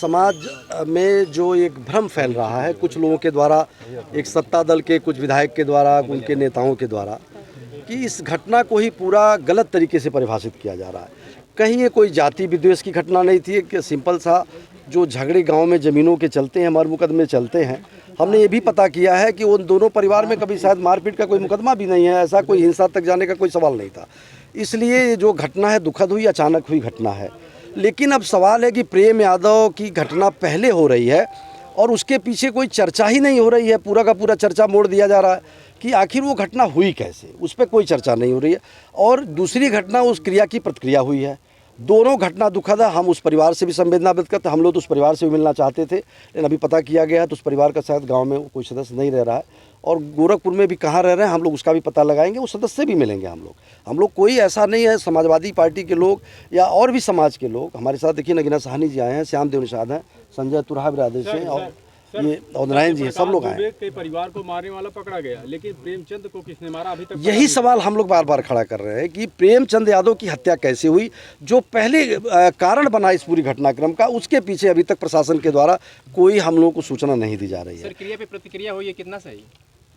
समाज में जो एक भ्रम फैल रहा है कुछ लोगों के द्वारा, एक सत्ता दल के कुछ विधायक के द्वारा, उनके नेताओं के द्वारा, कि इस घटना को ही पूरा गलत तरीके से परिभाषित किया जा रहा है। कहीं ये कोई जाति विद्वेष की घटना नहीं थी, कि सिंपल सा जो झगड़े गांव में ज़मीनों के चलते हैं, मर मुकदमे चलते हैं। हमने ये भी पता किया है कि उन दोनों परिवार में कभी शायद मारपीट का कोई मुकदमा भी नहीं है, ऐसा कोई हिंसा तक जाने का कोई सवाल नहीं था। इसलिए जो घटना है दुखद हुई, अचानक हुई घटना है। लेकिन अब सवाल है कि प्रेम यादव की घटना पहले हो रही है और उसके पीछे कोई चर्चा ही नहीं हो रही है। पूरा का पूरा चर्चा मोड़ दिया जा रहा है कि आखिर वो घटना हुई कैसे, उस पर कोई चर्चा नहीं हो रही है। और दूसरी घटना उस क्रिया की प्रतिक्रिया हुई है। दोनों घटना दुखद है। हम उस परिवार से भी संवेदना व्यक्त करते, हम लोग तो उस परिवार से भी मिलना चाहते थे, लेकिन अभी पता किया गया है तो उस परिवार का शायद गांव में कोई सदस्य नहीं रह रहा है। और गोरखपुर में भी कहाँ रह रहे हैं हम लोग उसका भी पता लगाएंगे, उस सदस्य से भी मिलेंगे हम लोग कोई ऐसा नहीं है। समाजवादी पार्टी के लोग या और भी समाज के लोग हमारे साथ, देखिए नगीना साहनी जी आए हैं, श्याम देव निषाद हैं, संजय तुरहा बिरादर से और ये नारायण जी हैं, सब लोग आए। के परिवार को मारने वाला पकड़ा गया, लेकिन प्रेमचंद को किसने मारा अभी तक यही सवाल हम लोग बार बार खड़ा कर रहे हैं कि प्रेमचंद यादव की हत्या कैसे हुई, जो पहले कारण बना इस पूरी घटनाक्रम का, उसके पीछे अभी तक प्रशासन के द्वारा कोई हम लोगों को सूचना नहीं दी जा रही है। सर, क्रिया पे प्रतिक्रिया हुई है, कितना सही?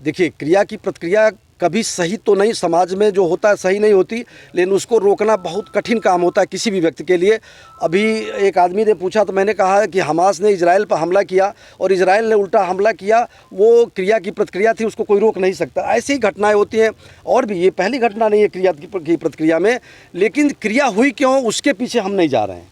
देखिए, क्रिया की प्रतिक्रिया कभी सही तो नहीं, समाज में जो होता है सही नहीं होती, लेकिन उसको रोकना बहुत कठिन काम होता है किसी भी व्यक्ति के लिए। अभी एक आदमी ने पूछा तो मैंने कहा कि हमास ने इजराइल पर हमला किया और इजराइल ने उल्टा हमला किया, वो क्रिया की प्रतिक्रिया थी, उसको कोई रोक नहीं सकता। ऐसी घटनाएं होती हैं और भी, ये पहली घटना नहीं है क्रिया की प्रतिक्रिया में। लेकिन क्रिया हुई क्यों, उसके पीछे हम नहीं जा रहे हैं।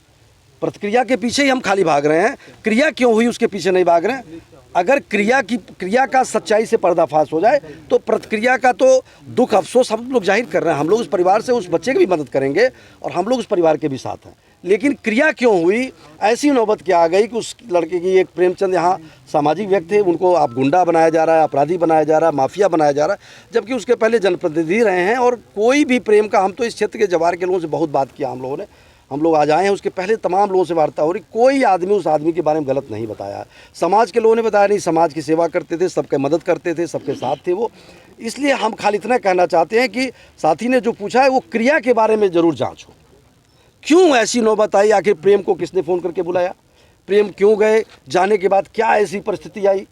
प्रतिक्रिया के पीछे ही हम खाली भाग रहे हैं, क्रिया क्यों हुई उसके पीछे नहीं भाग रहे हैं। अगर क्रिया का सच्चाई से पर्दाफाश हो जाए तो प्रतिक्रिया का तो दुख अफसोस हम लोग जाहिर कर रहे हैं। हम लोग उस परिवार से, उस बच्चे की भी मदद करेंगे और हम लोग उस परिवार के भी साथ हैं। लेकिन क्रिया क्यों हुई, ऐसी नौबत क्या आ गई कि उस लड़के की, एक प्रेमचंद यहाँ सामाजिक व्यक्ति है, उनको आप गुंडा बनाया जा रहा है, अपराधी बनाया जा रहा है, माफिया बनाया जा रहा है, जबकि उसके पहले जनप्रतिनिधि रहे हैं। और कोई भी प्रेम का, हम तो इस क्षेत्र के जवार के लोगों से बहुत बात किया हम लोगों ने, हम लोग आज आए हैं, उसके पहले तमाम लोगों से वार्ता हो रही, कोई आदमी उस आदमी के बारे में गलत नहीं बताया। समाज के लोगों ने बताया नहीं, समाज की सेवा करते थे, सबके मदद करते थे, सबके साथ थे वो। इसलिए हम खाली इतना कहना चाहते हैं कि साथी ने जो पूछा है वो क्रिया के बारे में ज़रूर जांच हो। क्यों ऐसी नौबत आई, आखिर प्रेम को किसने फ़ोन करके बुलाया, प्रेम क्यों गए, जाने के बाद क्या ऐसी परिस्थिति आई।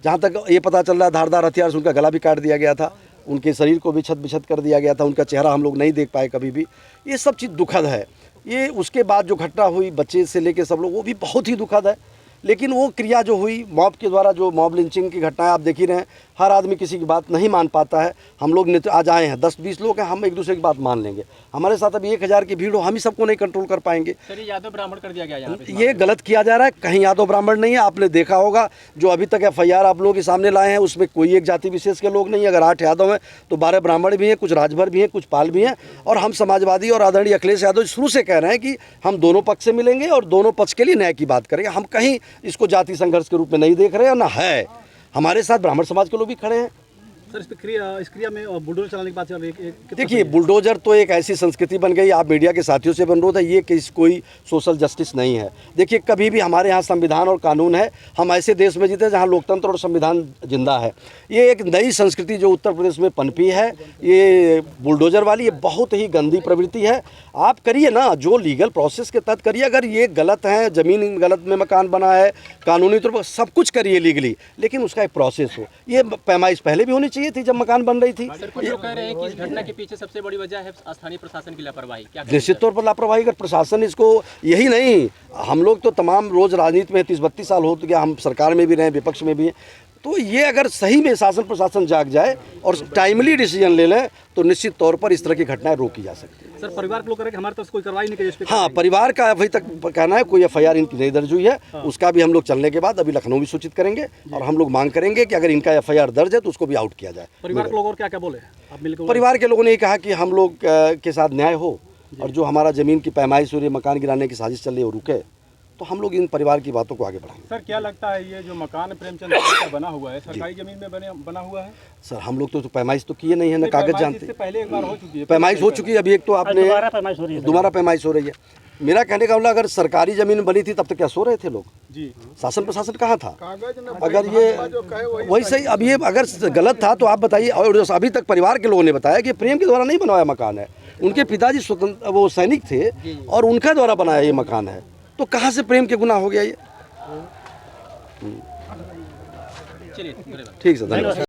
जहाँ तक ये पता चल रहा है धारदार हथियार से उनका गला भी काट दिया गया था, उनके शरीर को भी छत बिछत कर दिया गया था, उनका चेहरा हम लोग नहीं देख पाए कभी भी। ये सब चीज़ दुखद है। ये उसके बाद जो घटना हुई बच्चे से लेके सब लोग, वो भी बहुत ही दुखद है। लेकिन वो क्रिया जो हुई मॉब के द्वारा, जो मॉब लिंचिंग की घटना है, आप देख ही रहे हैं, हर आदमी किसी की बात नहीं मान पाता है। हम लोग आज आए हैं, 10-20 लोग हैं, हम एक दूसरे की बात मान लेंगे। हमारे साथ अभी 1000 की भीड़ हो, हम ही सबको नहीं कंट्रोल कर पाएंगे। सर, ये यादव ब्राह्मण कर दिया गया यहाँ पे, ये गलत किया जा रहा है। कहीं यादव ब्राह्मण नहीं है, आपने देखा होगा जो अभी तक FIR आप लोगों के सामने लाए हैं, उसमें कोई एक जाति विशेष के लोग नहीं है। अगर 8 यादव हैं तो 12 ब्राह्मण भी हैं, कुछ राजभर भी हैं, कुछ पाल भी हैं। और हम समाजवादी और आदरणीय अखिलेश यादव शुरू से कह रहे हैं कि हम दोनों पक्ष से मिलेंगे और दोनों पक्ष के लिए न्याय की बात करेंगे। हम कहीं इसको जाति संघर्ष के रूप में नहीं देख रहे हैं, ना है। हमारे साथ ब्राह्मण समाज के लोग भी खड़े हैं। सर, इस क्रिया में बुलडोजर चलाने की बात चल रही है। देखिए, बुलडोजर तो एक ऐसी संस्कृति बन गई, आप मीडिया के साथियों से अनुरोध है, ये कोई सोशल जस्टिस नहीं है। देखिए, कभी भी हमारे यहाँ संविधान और कानून है, हम ऐसे देश में जीते जहाँ लोकतंत्र और संविधान जिंदा है। ये एक नई संस्कृति जो उत्तर प्रदेश में पनपी है, ये बुलडोजर वाली, ये बहुत ही गंदी प्रवृत्ति है। आप करिए ना, जो लीगल प्रोसेस के तहत करिए। अगर ये गलत है, ज़मीन गलत में मकान बना है, कानूनी तौर पर सब कुछ करिए लीगली, लेकिन उसका एक प्रोसेस हो। ये पैमाइश पहले भी होनी चाहिए थी जब मकान बन रही थी। सर, कुछ लोग कह रहे हैं कि इस घटना के पीछे सबसे बड़ी वजह है स्थानीय प्रशासन की लापरवाही। क्या निश्चित तौर पर लापरवाही। अगर प्रशासन इसको, यही नहीं, हम लोग तो तमाम रोज राजनीति में 30-32 साल हो गया, हम सरकार में भी रहे, विपक्ष में भी हैं, तो ये अगर सही में शासन प्रशासन जाग जाए और टाइमली डिसीजन ले लें तो निश्चित तौर पर इस तरह की घटनाएं रोकी जा सकती है। सर, परिवार के लोग कह रहे हैं कि हमारे तरफ से कोई कार्रवाई नहीं की। हाँ, परिवार का अभी तक कहना है कोई FIR इनकी नहीं दर्ज हुई है। उसका भी हम लोग चलने के बाद अभी लखनऊ भी सूचित करेंगे और हम लोग मांग करेंगे कि अगर इनका FIR दर्ज है तो उसको भी आउट किया जाए। परिवार के लोग और क्या क्या बोले आप मिलकर? परिवार के लोगों ने कहा कि हम लोग के साथ न्याय हो और जो हमारा ज़मीन की पैमाइश हो रही है, मकान गिराने की साजिश चल रही है, वो रुके, तो हम लोग इन परिवार की बातों को आगे बढ़ाएंगे। सर, क्या लगता है ये जो मकान प्रेमचंद का बना हुआ है, सरकारी जमीन में बना हुआ है? सर, हम लोग तो पैमाइश तो किए नहीं है ना, कागज जानते। इससे पहले एक बार हो चुकी है, पैमाइश हो चुकी है। अभी एक तो आपने दोबारा पैमाइश हो रही है। मेरा कहने का मतलब, अगर सरकारी जमीन बनी थी तब तक क्या सो रहे थे लोग जी? शासन प्रशासन कहाँ था? अगर ये वही सही, अब ये अगर गलत था तो आप बताइए। और अभी तक परिवार के लोगों ने बताया कि प्रेम के द्वारा नहीं बनवाया मकान है, उनके पिताजी स्वतंत्र वो सैनिक थे और उनका द्वारा बनाया ये मकान है। तो कहाँ से प्रेम के गुनाह हो गया ये? चलिए धन्यवाद। ठीक है, धन्यवाद।